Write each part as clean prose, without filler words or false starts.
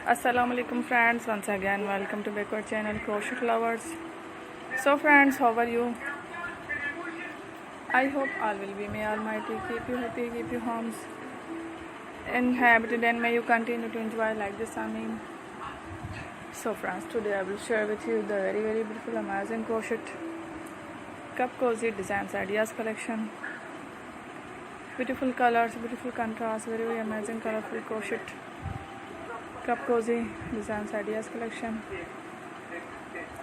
Assalamualaikum friends, once again welcome to backward channel Crochet Lovers. So friends, how are you? I hope all will be. May Almighty keep you happy, keep you homes inhabited, and may you continue to enjoy like this. Amen. So friends, today I will share with you the very beautiful amazing crochet Cupcozy designs ideas collection. Beautiful colors, beautiful contrast, very amazing colorful crochet Cupcozy designs ideas collection.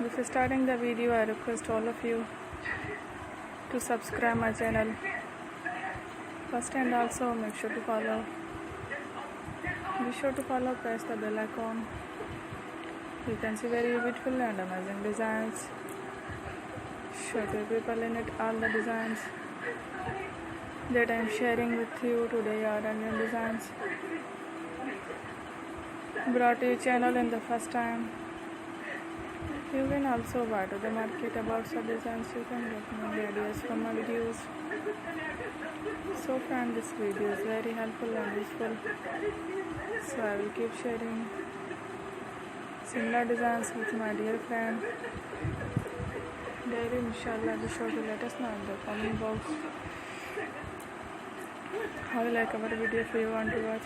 Before starting the video, I request all of you to subscribe my channel first, and also make sure to follow. Be sure to follow, press the bell icon. You can see very beautiful and amazing designs. Show the people in it all the designs that I am sharing with you today are new designs brought to your channel in the first time. You can also buy to the market about some designs. You can get more ideas from my videos. So friend, this video is very helpful and useful, so I will keep sharing similar designs with my dear friend daily. Inshallah, be sure to let us know in the comment box how you like our video. If you want to watch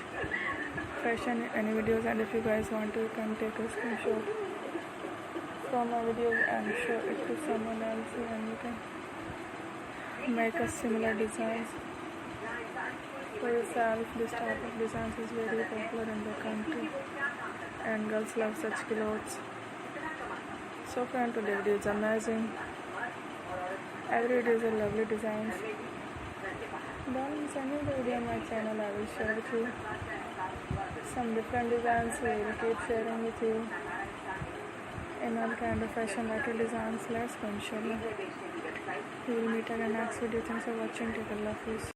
fashion any videos, and if you guys want to, you can take a screenshot from my videos and show it to someone else, and you can make a similar designs for yourself. This type of designs is very popular in the country and girls love such clothes. So friend, today video is amazing. Every day is a lovely designs. Don't miss any video on my channel. I will share with you some different designs. We will keep sharing with you in all kind of fashion related designs. Let's go, inshallah. We will meet again next video. Thanks for watching. Take care. Love, peace.